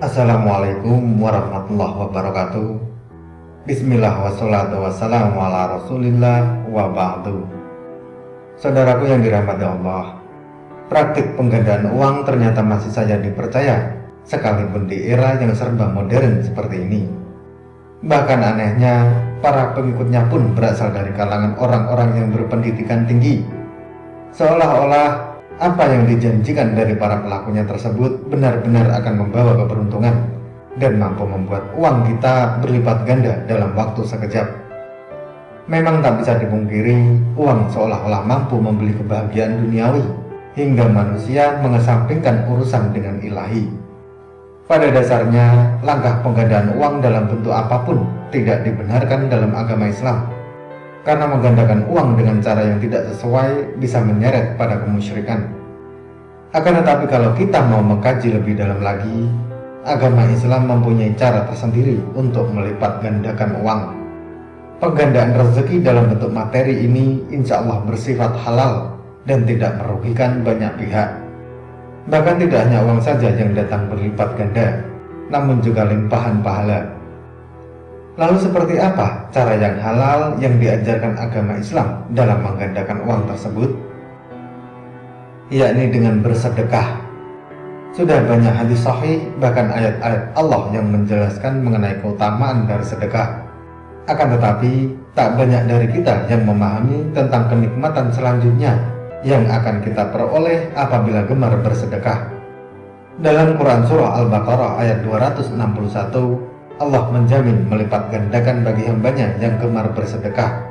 Assalamualaikum warahmatullahi wabarakatuh. Bismillah wassalatu wassalamu ala rasulillah wa ba'du. Saudaraku yang dirahmati Allah, praktik penggandaan uang ternyata masih saja dipercaya sekalipun di era yang serba modern seperti ini. Bahkan anehnya, para pengikutnya pun berasal dari kalangan orang-orang yang berpendidikan tinggi. Seolah-olah apa yang dijanjikan dari para pelakunya tersebut benar-benar akan membawa keberuntungan dan mampu membuat uang kita berlipat ganda dalam waktu sekejap. Memang tak bisa dipungkiri, uang seolah-olah mampu membeli kebahagiaan duniawi hingga manusia mengesampingkan urusan dengan ilahi. Pada dasarnya, langkah penggandaan uang dalam bentuk apapun tidak dibenarkan dalam agama Islam, karena menggandakan uang dengan cara yang tidak sesuai bisa menyeret pada kemusyrikan. Akan tetapi kalau kita mau mengkaji lebih dalam lagi, agama Islam mempunyai cara tersendiri untuk melipat gandakan uang. Penggandaan rezeki dalam bentuk materi ini insya Allah bersifat halal dan tidak merugikan banyak pihak. Bahkan tidak hanya uang saja yang datang berlipat ganda, namun juga limpahan pahala. Lalu seperti apa cara yang halal yang diajarkan agama Islam dalam menggandakan uang tersebut? Yakni dengan bersedekah. Sudah banyak hadis sahih, bahkan ayat-ayat Allah yang menjelaskan mengenai keutamaan dari sedekah. Akan tetapi, tak banyak dari kita yang memahami tentang kenikmatan selanjutnya yang akan kita peroleh apabila gemar bersedekah. Dalam Quran Surah Al-Baqarah ayat 261, Allah menjamin melipat gandakan bagi hambanya yang gemar bersedekah.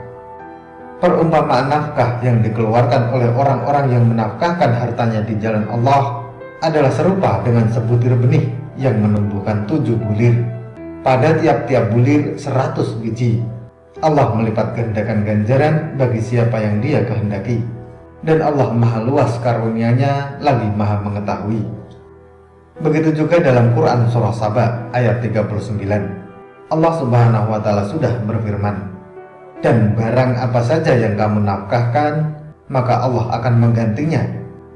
Perumpamaan nafkah yang dikeluarkan oleh orang-orang yang menafkahkan hartanya di jalan Allah adalah serupa dengan sebutir benih yang menumbuhkan 7 bulir. Pada tiap-tiap bulir 100 biji. Allah melipat gandakan ganjaran bagi siapa yang Dia kehendaki. Dan Allah maha luas karunia-Nya lagi maha mengetahui. Begitu juga dalam Quran Surah Saba ayat 39. Allah Subhanahu wa Ta'ala sudah berfirman, "Dan barang apa saja yang kamu nafkahkan, maka Allah akan menggantinya,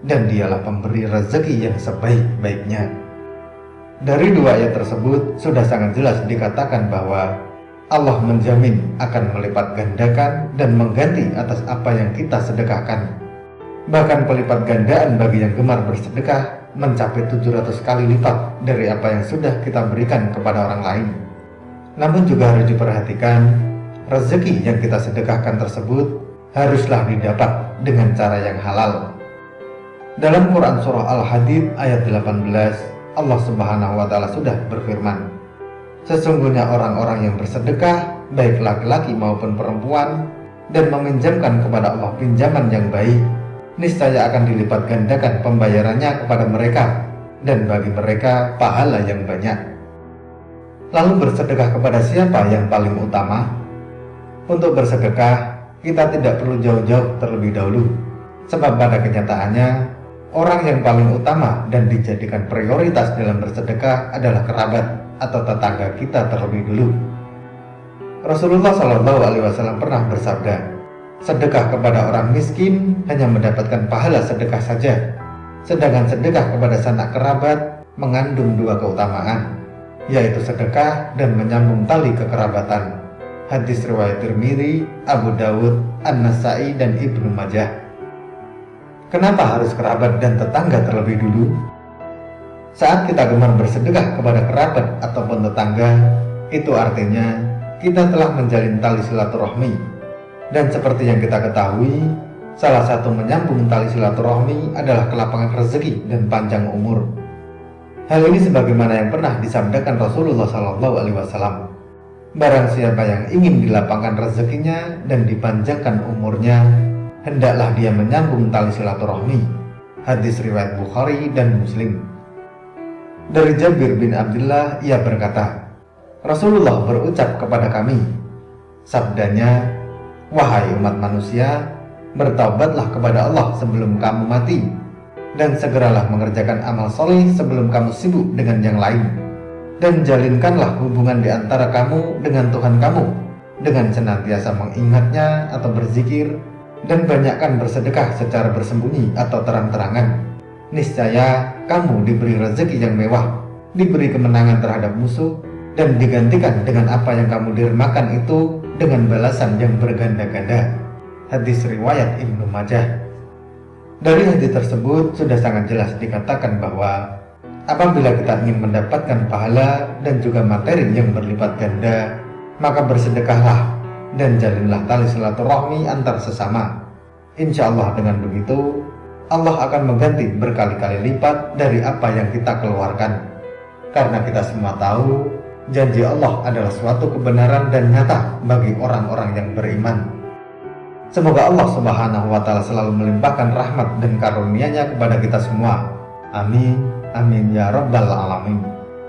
dan Dialah pemberi rezeki yang sebaik-baiknya." Dari dua ayat tersebut sudah sangat jelas dikatakan bahwa Allah menjamin akan melipat gandakan dan mengganti atas apa yang kita sedekahkan. Bahkan pelipat gandaan bagi yang gemar bersedekah mencapai 700 kali lipat dari apa yang sudah kita berikan kepada orang lain. Namun juga harus diperhatikan, rezeki yang kita sedekahkan tersebut haruslah didapat dengan cara yang halal. Dalam Quran Surah Al-Hadid ayat 18, Allah Subhanahu wa Ta'ala sudah berfirman, "Sesungguhnya orang-orang yang bersedekah, baik laki-laki maupun perempuan, dan meminjamkan kepada Allah pinjaman yang baik, niscaya akan dilipat gandakan pembayarannya kepada mereka, dan bagi mereka pahala yang banyak." Lalu bersedekah kepada siapa yang paling utama? Untuk bersedekah, kita tidak perlu jauh-jauh terlebih dahulu, sebab pada kenyataannya, orang yang paling utama dan dijadikan prioritas dalam bersedekah adalah kerabat atau tetangga kita terlebih dulu. Rasulullah SAW pernah bersabda, "Sedekah kepada orang miskin hanya mendapatkan pahala sedekah saja, sedangkan sedekah kepada sanak kerabat mengandung 2 keutamaan, yaitu sedekah dan menyambung tali kekerabatan." Hadis riwayat Tirmidzi, Abu Dawud, An-Nasa'i, dan Ibnu Majah. Kenapa harus kerabat dan tetangga terlebih dulu? Saat kita gemar bersedekah kepada kerabat ataupun tetangga, itu artinya kita telah menjalin tali silaturahmi. Dan seperti yang kita ketahui, salah satu menyambung tali silaturahmi adalah kelapangan rezeki dan panjang umur. Hal ini sebagaimana yang pernah disabdakan Rasulullah SAW. Barang siapa yang ingin dilapangkan rezekinya dan dipanjangkan umurnya, hendaklah dia menyambung tali silaturahmi. Hadis riwayat Bukhari dan Muslim. Dari Jabir bin Abdullah, ia berkata, Rasulullah berucap kepada kami, sabdanya, "Wahai umat manusia, bertaubatlah kepada Allah sebelum kamu mati, dan segeralah mengerjakan amal soleh sebelum kamu sibuk dengan yang lain. Dan jalinkanlah hubungan di antara kamu dengan Tuhan kamu dengan senantiasa mengingatnya atau berzikir, dan banyakkan bersedekah secara bersembunyi atau terang-terangan. Niscaya kamu diberi rezeki yang mewah, diberi kemenangan terhadap musuh, dan digantikan dengan apa yang kamu dermakan itu dengan balasan yang berganda-ganda. Hadis riwayat Ibnu Majah. Dari hadis tersebut sudah sangat jelas dikatakan bahwa apabila kita ingin mendapatkan pahala dan juga materi yang berlipat ganda, maka bersedekahlah dan jalinlah tali silaturahmi antar sesama. Insya Allah dengan begitu, Allah akan mengganti berkali-kali lipat dari apa yang kita keluarkan. Karena kita semua tahu, janji Allah adalah suatu kebenaran dan nyata bagi orang-orang yang beriman. Semoga Allah Subhanahu wa Ta'ala selalu melimpahkan rahmat dan karunia-Nya kepada kita semua. Amin, amin ya rabbal alamin.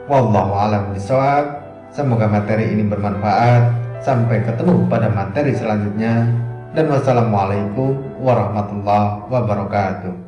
Wallahu a'lam bishawab. Semoga materi ini bermanfaat. Sampai ketemu pada materi selanjutnya. Dan wassalamualaikum warahmatullahi wabarakatuh.